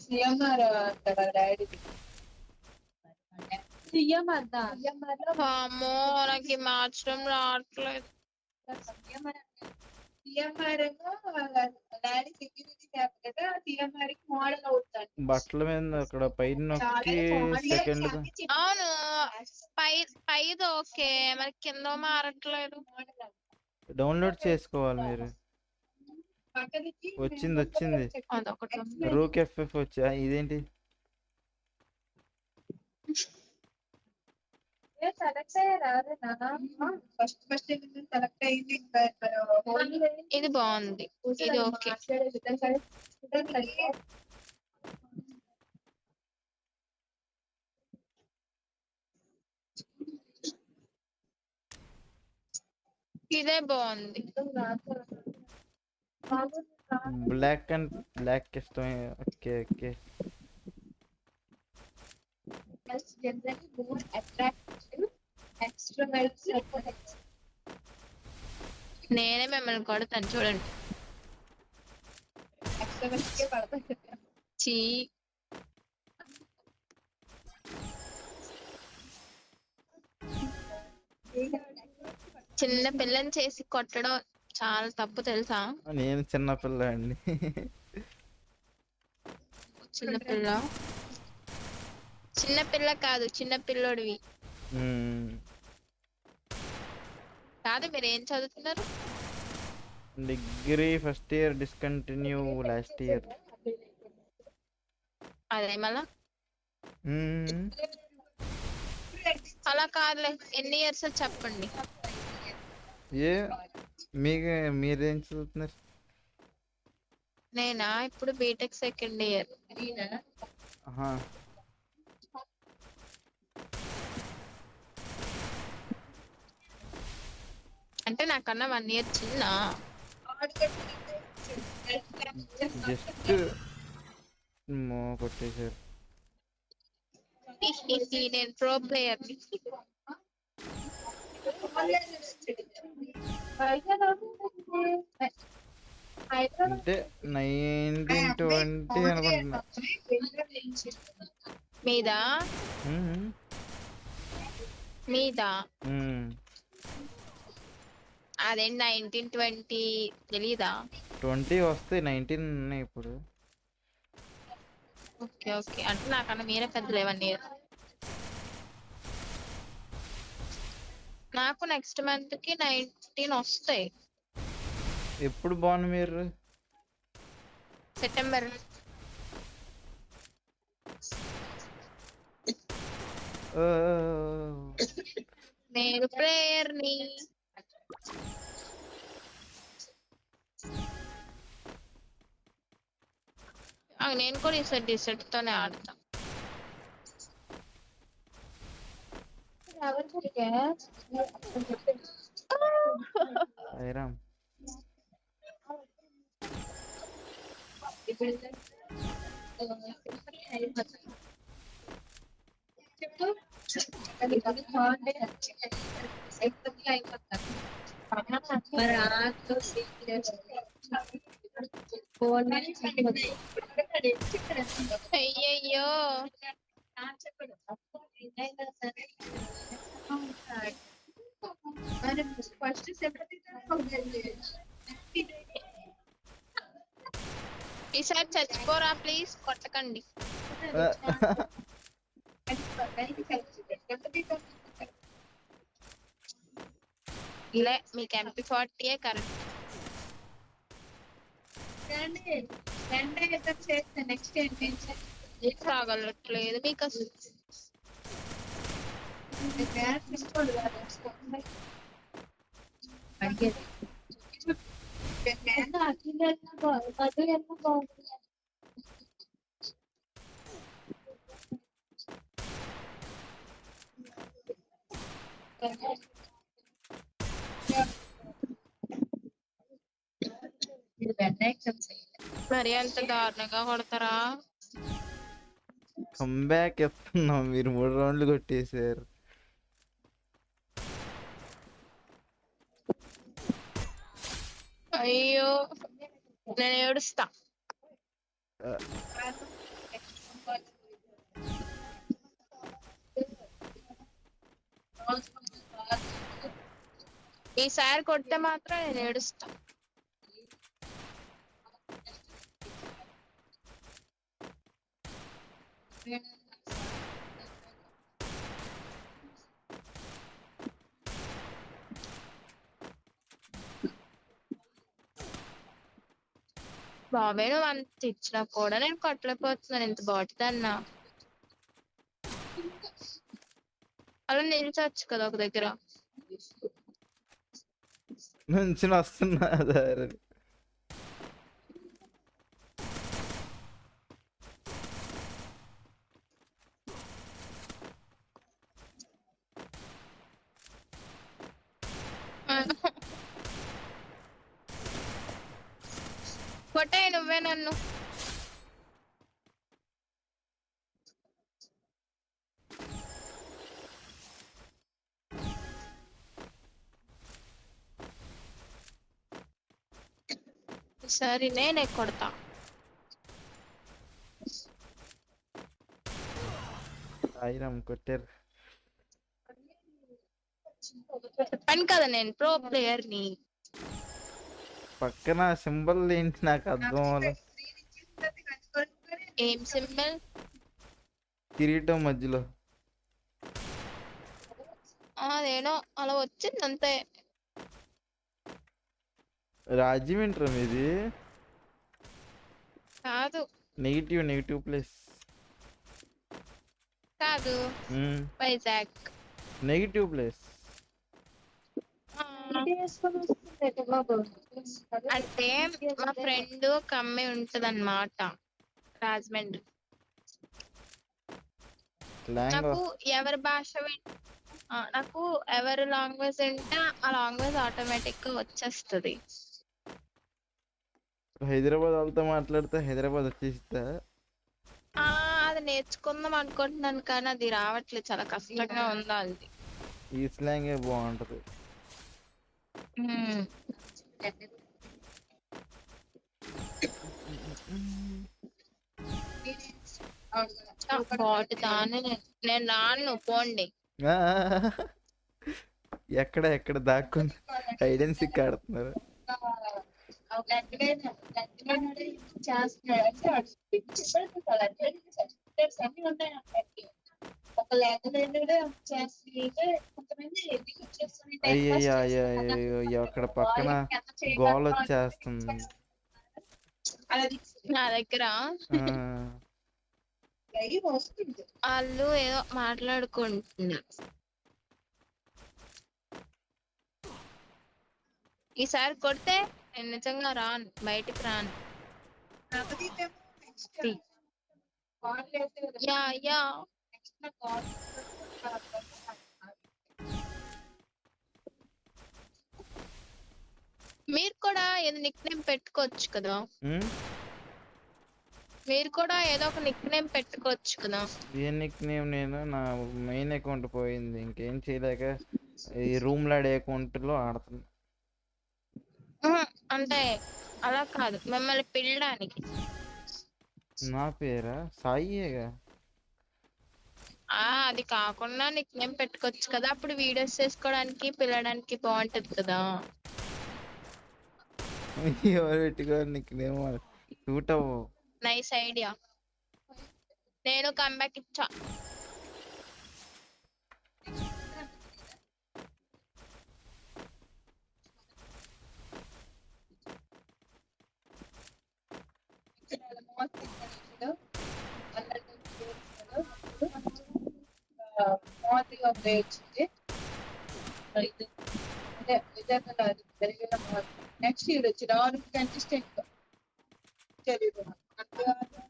CMR అంటారు daddy. CM అద్దా అమ్మో నాకు మార్చడం రావట్లేదు. సీఎంఆర్ ఏమో డాడీ సెక్యూరిటీ క్యాప్ కదా, సీఎంఆర్ కి మోడల్ అవుతాడు. బట్టల మీద అక్కడ పైన నొక్కి సెకండ్ అవును పైది ఓకే, మరి కింద మారట్లేదు. డౌన్లోడ్ చేసుకోవాలి మీరు. వచ్చింది అదొకటి రూక్ ఎఫ్ఎఫ్ వచ్చా. ఇదేంటి సెలెక్ట్ అయ్యారా? ఫస్ట్ సెలెక్ట్ అయింది. ఇది బాగుంది, ఇది ఓకే. ఇదే బాగుంది. బ్లాక్ అండ్ బ్లాక్ ఇష్టం. Okay okay. Generally more attractive extroverts. నేనే మిమ్మల్ని కొడతాను చూడండి. Extroverts కే పడతాయి. చీ చిన్న పిల్లని చేసి కొట్టడం చాలా తప్పు తెలుసా? నేను చిన్నపిల్ల అండి. చిన్నపిల్ల కాదు, చిన్న పిల్లోడివి కాదు. మీరు ఏం చదువుతున్నారు? Degree first year, discontinue last year. అదే మళ్ళా అలా కాదులే, ఎన్ని ఇయర్స్ చెప్పండి. మీరేం చదువుతున్నారు? నేనా ఇప్పుడు బీటెక్ సెకండ్ ఇయర్. అంటే నాకన్నా 1 year చిన్న. జస్ట్ కొట్టేశారు. నేను ప్రో ప్లేయర్. అంటే 1920 అనుకుంటున్నా. మీద అదే 1920 తెలీదా? 20 వస్తాయి, 19 ఉన్నాయి ఇప్పుడు. ఓకే ఓకే, అంటే నాకన్నా మీరే పెద్దలే 1 year. నాకు నెక్స్ట్ మంత్ కి 19 వస్తాయి. ఎప్పుడు బాగుంది మీరు? సెప్టెంబర్. నేను ప్లేయర్ ని. నేను కూడా ఈ సెట్ తోనే ఆడతా. ఐరామ్ అయ్యయ్యో ఫస్ట్ ఈసారి చచ్చిపోరా ప్లీజ్, కొట్టకండి. లే మీకు MP40 కరెక్ట్. నెక్స్ట్ ఏంటి? తాగలట్లేదు మీకు అసలు. మరి అంత దారుణంగా కొడతారా? కంబ్యాక్ ఎత్తున్నాం, మీరు 3 రౌండ్లు కొట్టేశారు. అయ్యో నేను ఏడుస్తా. ఈసారి కొడితే మాత్రం నేను ఏడుస్తా. బాబే నువ్వు అంత ఇచ్చినా కూడా నేను కొట్టలేకపోతున్నాను. ఇంత బాగుంటుందన్నా అలా నిలిచొచ్చు కదా ఒక దగ్గర. నుంచి వస్తున్నా దారి. కొట్టే నువ్వే నన్ను. సరే నేనే కొడతా. సాయిరామ్ కొట్టారు. చెప్పాను కదా నేను ప్రో ప్లేయర్ ని. పక్కన సింబల్ ఏంటి నాకు అర్థం అవ్వలే. ఏం సింబల్? కిరీటం మధ్యలో అదేనో అలా వచ్చింది అంతే. రాజ్యం ఏంట్రా మీది? కాదు నెగిటివ్ ప్లేస్ కాదు వైజాగ్ నెగిటివ్ ప్లేస్. అంటే మా ఫ్రెండ్ ఒక అమ్మాయి ఉంటది అన్నమాట రాజమండ్రి. నాకు ఎవరి భాష నాకు ఎవరి లాంగ్వేజ్ వింటే ఆ లాంగ్వేజ్ ఆటోమేటిక్ గా వచ్చేస్తుంది. హైదరాబాద్ వాళ్ళతో మాట్లాడితే హైదరాబాద్ వచ్చేస్తా. అది నేర్చుకుందాం అనుకుంటున్నాను కానీ అది రావట్లేదు. చాలా కష్టంగా ఉంది అది. ఈ స్లాంగే బాగుంటది. నేను రాను పోండి. ఎక్కడ దాక్కుని హైడ్ అండ్ సీక్ ఆడుతున్నారు. అయ్యో అక్కడ పక్కన గోల వచ్చేస్తుంది నా దగ్గర. వాళ్ళు ఏదో మాట్లాడుకుంటున్నారు. ఈసారి కొడితే నేను నిజంగా రాను, బయటికి రాను. యా యా మీరు కూడా ఏదో నిక్ నేమ్ పెట్టుకోవచ్చు కదా. మీరు కూడా ఏదో ఒక నిక్ నేమ్ పెట్టుకోవచ్చు కదా. ఏ నిక్ నేమ్? నేను నా మెయిన్ అకౌంట్ పోయింది, ఇంకేం చేయలేక ఈ రూమ్ లాడే అకౌంట్ లో ఆడుతున్నా. అంటే అలా కాదు, మిమ్మల్ని పిలడానికి. నా పేరా సాయిగా? అది కాకుండా నిక్ నేమ్ పెట్టుకోవచ్చు కదా, అప్పుడు వీడియోస్ చేసుకోవడానికి పిలవడానికి బాగుంటది కదా. ఎవరు పెట్టుకోవాలి నిక్ నేమ్? సూట్ అవ్వవు. Nice idea. నేను కమ్బ్యాక్ ఇచ్చా.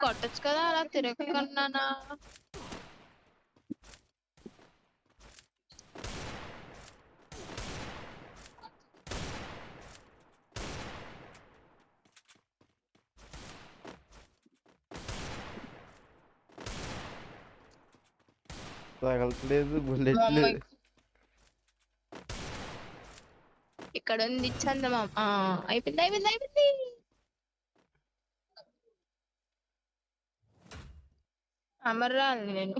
కొట్టచ్చు కదా అలా తిరగకున్నానా. తగలట్లేదు బుల్లెట్లు. ఇక్కడ ఉంది చందమామ. అయిపోయింది. అమర్రాలు నేను.